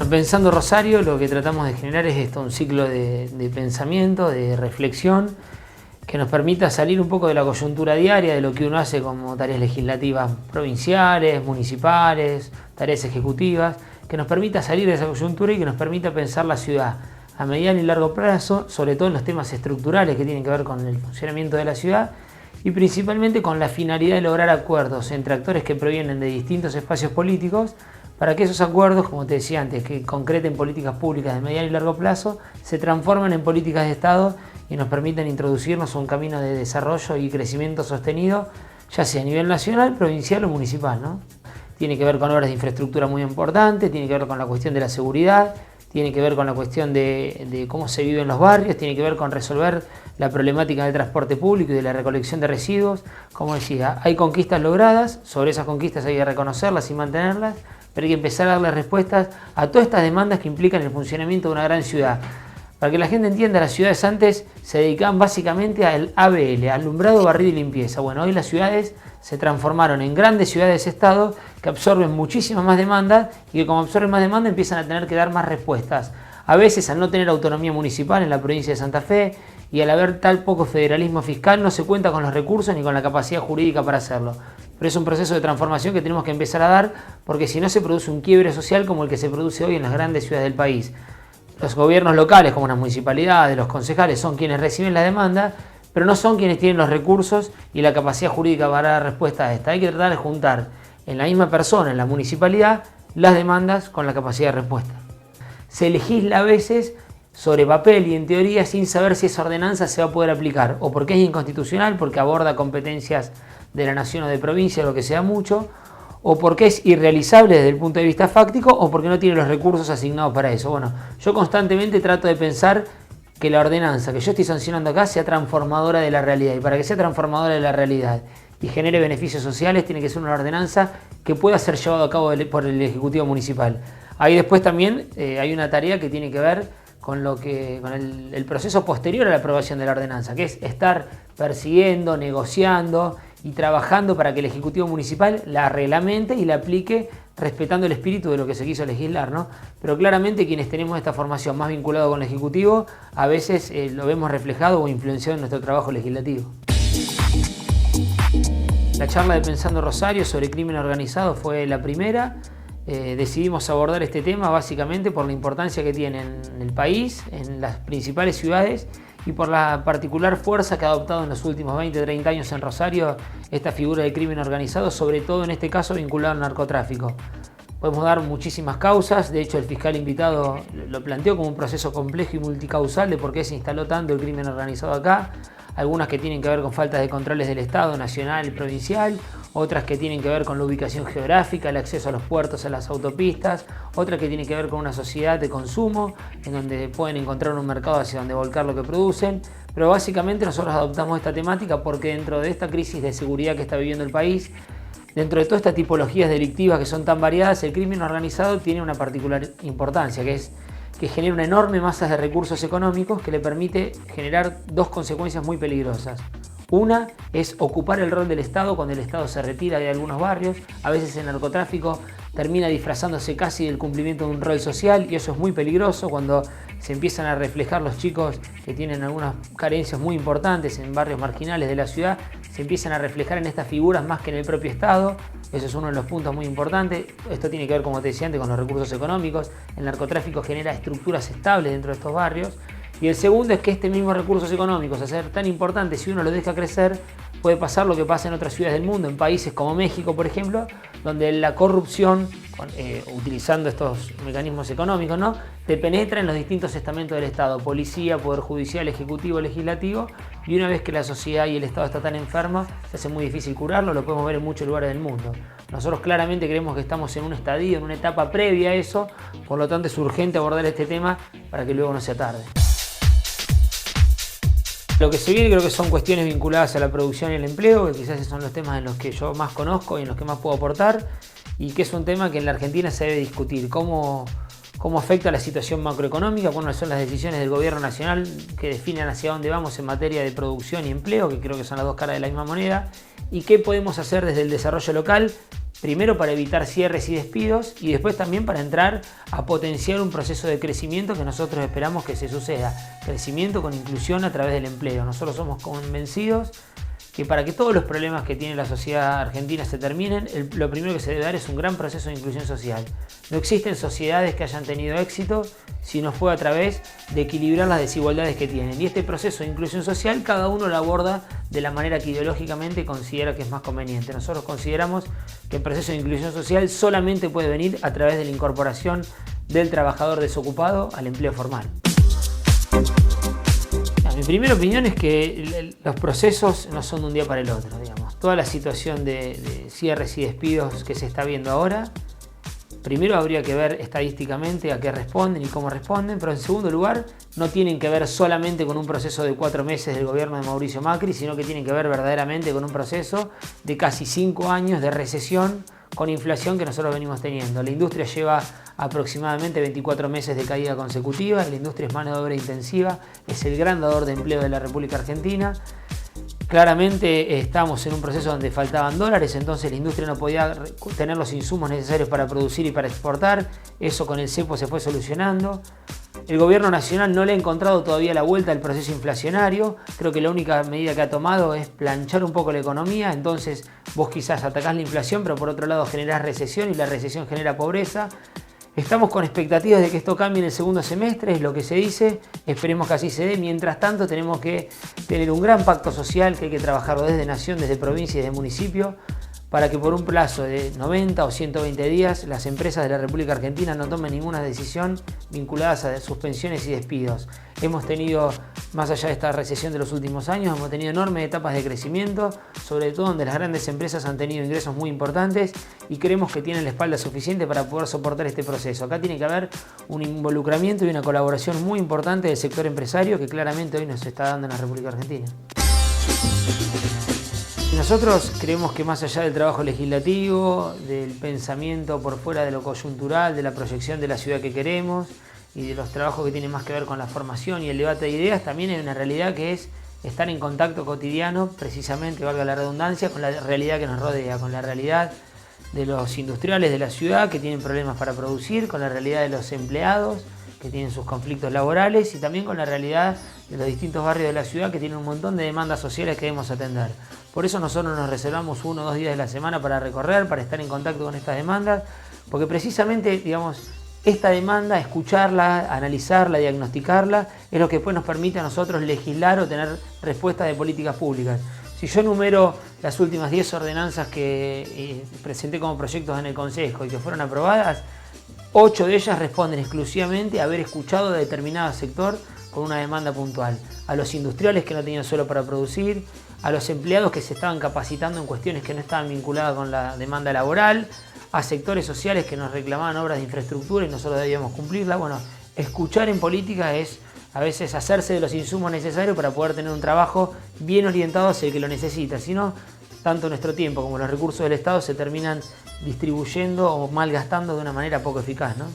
Pensando Rosario, lo que tratamos de generar es un ciclo de pensamiento, de reflexión, que nos permita salir un poco de la coyuntura diaria, de lo que uno hace como tareas legislativas provinciales, municipales, tareas ejecutivas, que nos permita salir de esa coyuntura y que nos permita pensar la ciudad a mediano y largo plazo, sobre todo en los temas estructurales que tienen que ver con el funcionamiento de la ciudad y principalmente con la finalidad de lograr acuerdos entre actores que provienen de distintos espacios políticos para que esos acuerdos, como te decía antes, que concreten políticas públicas de mediano y largo plazo, se transformen en políticas de Estado y nos permitan introducirnos a un camino de desarrollo y crecimiento sostenido, ya sea a nivel nacional, provincial o municipal, ¿no? Tiene que ver con obras de infraestructura muy importantes, tiene que ver con la cuestión de la seguridad, tiene que ver con la cuestión de cómo se vive en los barrios, tiene que ver con resolver la problemática del transporte público y de la recolección de residuos. Como decía, hay conquistas logradas, sobre esas conquistas hay que reconocerlas y mantenerlas, pero hay que empezar a darle respuestas a todas estas demandas que implican el funcionamiento de una gran ciudad. Para que la gente entienda, las ciudades antes se dedicaban básicamente al ABL, alumbrado, barrido y limpieza. Bueno, hoy las ciudades se transformaron en grandes ciudades-estado que absorben muchísimas más demandas y que como absorben más demanda empiezan a tener que dar más respuestas. A veces al no tener autonomía municipal en la provincia de Santa Fe y al haber tal poco federalismo fiscal no se cuenta con los recursos ni con la capacidad jurídica para hacerlo. Pero es un proceso de transformación que tenemos que empezar a dar porque si no se produce un quiebre social como el que se produce hoy en las grandes ciudades del país. Los gobiernos locales como las municipalidades, los concejales son quienes reciben la demanda, pero no son quienes tienen los recursos y la capacidad jurídica para dar respuesta a esta. Hay que tratar de juntar en la misma persona, en la municipalidad, las demandas con la capacidad de respuesta. Se legisla a veces sobre papel y en teoría sin saber si esa ordenanza se va a poder aplicar, o porque es inconstitucional, porque aborda competencias de la nación o de provincia, lo que sea mucho, o porque es irrealizable desde el punto de vista fáctico, o porque no tiene los recursos asignados para eso. Bueno, yo constantemente trato de pensar que la ordenanza que yo estoy sancionando acá sea transformadora de la realidad, y para que sea transformadora de la realidad y genere beneficios sociales, tiene que ser una ordenanza que pueda ser llevada a cabo por el Ejecutivo Municipal. Ahí después también hay una tarea que tiene que ver con el proceso posterior a la aprobación de la ordenanza, que es estar persiguiendo, negociando y trabajando para que el Ejecutivo Municipal la reglamente y la aplique respetando el espíritu de lo que se quiso legislar, ¿no? Pero claramente quienes tenemos esta formación más vinculada con el Ejecutivo, a veces lo vemos reflejado o influenciado en nuestro trabajo legislativo. La charla de Pensando Rosario sobre crimen organizado fue la primera. Decidimos abordar este tema básicamente por la importancia que tiene en el país, en las principales ciudades y por la particular fuerza que ha adoptado en los últimos 20-30 años en Rosario esta figura de crimen organizado, sobre todo en este caso vinculado al narcotráfico. Podemos dar muchísimas causas, de hecho el fiscal invitado lo planteó como un proceso complejo y multicausal de por qué se instaló tanto el crimen organizado acá, algunas que tienen que ver con faltas de controles del Estado, nacional y provincial, otras que tienen que ver con la ubicación geográfica, el acceso a los puertos, a las autopistas, otras que tienen que ver con una sociedad de consumo, en donde pueden encontrar un mercado hacia donde volcar lo que producen, pero básicamente nosotros adoptamos esta temática porque dentro de esta crisis de seguridad que está viviendo el país, dentro de todas estas tipologías delictivas que son tan variadas, el crimen organizado tiene una particular importancia, que es que genera una enorme masa de recursos económicos que le permite generar dos consecuencias muy peligrosas. Una es ocupar el rol del Estado cuando el Estado se retira de algunos barrios. A veces el narcotráfico termina disfrazándose casi del cumplimiento de un rol social y eso es muy peligroso cuando se empiezan a reflejar los chicos que tienen algunas carencias muy importantes en barrios marginales de la ciudad, se empiezan a reflejar en estas figuras más que en el propio Estado. Eso es uno de los puntos muy importantes. Esto tiene que ver, como te decía antes, con los recursos económicos. El narcotráfico genera estructuras estables dentro de estos barrios. Y el segundo es que este mismo recursos económicos, a ser tan importante, si uno lo deja crecer, puede pasar lo que pasa en otras ciudades del mundo, en países como México, por ejemplo, donde la corrupción, utilizando estos mecanismos económicos, ¿no?, te penetra en los distintos estamentos del Estado, policía, poder judicial, ejecutivo, legislativo, y una vez que la sociedad y el Estado está tan enferma, se hace muy difícil curarlo, lo podemos ver en muchos lugares del mundo. Nosotros claramente creemos que estamos en un estadio, en una etapa previa a eso, por lo tanto es urgente abordar este tema para que luego no sea tarde. Lo que se viene creo que son cuestiones vinculadas a la producción y el empleo, que quizás son los temas en los que yo más conozco y en los que más puedo aportar, y que es un tema que en la Argentina se debe discutir. ¿Cómo afecta la situación macroeconómica? ¿Cuáles son las decisiones del gobierno nacional que definen hacia dónde vamos en materia de producción y empleo, que creo que son las dos caras de la misma moneda? ¿Y qué podemos hacer desde el desarrollo local primero para evitar cierres y despidos y después también para entrar a potenciar un proceso de crecimiento que nosotros esperamos que se suceda. Crecimiento con inclusión a través del empleo. Nosotros somos convencidos que para que todos los problemas que tiene la sociedad argentina se terminen, lo primero que se debe dar es un gran proceso de inclusión social. No existen sociedades que hayan tenido éxito si no fue a través de equilibrar las desigualdades que tienen. Y este proceso de inclusión social cada uno lo aborda de la manera que ideológicamente considera que es más conveniente. Nosotros consideramos que el proceso de inclusión social solamente puede venir a través de la incorporación del trabajador desocupado al empleo formal. Mi primera opinión es que los procesos no son de un día para el otro, digamos. Toda la situación de cierres y despidos que se está viendo ahora, primero habría que ver estadísticamente a qué responden y cómo responden, pero en segundo lugar no tienen que ver solamente con un proceso de 4 meses del gobierno de Mauricio Macri, sino que tienen que ver verdaderamente con un proceso de casi 5 años de recesión con inflación que nosotros venimos teniendo. La industria lleva aproximadamente 24 meses de caída consecutiva, la industria es mano de obra intensiva, es el gran dador de empleo de la República Argentina. Claramente estamos en un proceso donde faltaban dólares, entonces la industria no podía tener los insumos necesarios para producir y para exportar. Eso con el cepo se fue solucionando. El gobierno nacional no le ha encontrado todavía la vuelta al proceso inflacionario. Creo que la única medida que ha tomado es planchar un poco la economía. Entonces vos quizás atacás la inflación, pero por otro lado generás recesión y la recesión genera pobreza. Estamos con expectativas de que esto cambie en el segundo semestre, es lo que se dice, esperemos que así se dé. Mientras tanto tenemos que tener un gran pacto social que hay que trabajarlo desde nación, desde provincia y desde municipio, para que por un plazo de 90 o 120 días las empresas de la República Argentina no tomen ninguna decisión vinculadas a suspensiones y despidos. Hemos tenido, más allá de esta recesión de los últimos años, hemos tenido enormes etapas de crecimiento, sobre todo donde las grandes empresas han tenido ingresos muy importantes y creemos que tienen la espalda suficiente para poder soportar este proceso. Acá tiene que haber un involucramiento y una colaboración muy importante del sector empresario que claramente hoy nos está dando en la República Argentina. Nosotros creemos que más allá del trabajo legislativo, del pensamiento por fuera de lo coyuntural, de la proyección de la ciudad que queremos y de los trabajos que tienen más que ver con la formación y el debate de ideas, también hay una realidad que es estar en contacto cotidiano, precisamente, valga la redundancia, con la realidad que nos rodea, con la realidad de los industriales de la ciudad que tienen problemas para producir, con la realidad de los empleados que tienen sus conflictos laborales y también con la realidad de los distintos barrios de la ciudad que tienen un montón de demandas sociales que debemos atender. Por eso nosotros nos reservamos 1 o 2 días de la semana para recorrer, para estar en contacto con estas demandas, porque precisamente, digamos, esta demanda, escucharla, analizarla, diagnosticarla, es lo que después nos permite a nosotros legislar o tener respuestas de políticas públicas. Si yo enumero las últimas 10 ordenanzas que presenté como proyectos en el Consejo y que fueron aprobadas, 8 de ellas responden exclusivamente a haber escuchado a determinado sector con una demanda puntual. A los industriales que no tenían suelo para producir, a los empleados que se estaban capacitando en cuestiones que no estaban vinculadas con la demanda laboral, a sectores sociales que nos reclamaban obras de infraestructura y nosotros debíamos cumplirla. Bueno, escuchar en política es a veces hacerse de los insumos necesarios para poder tener un trabajo bien orientado hacia el que lo necesita. Si no, tanto nuestro tiempo como los recursos del Estado se terminan distribuyendo o malgastando de una manera poco eficaz, ¿no?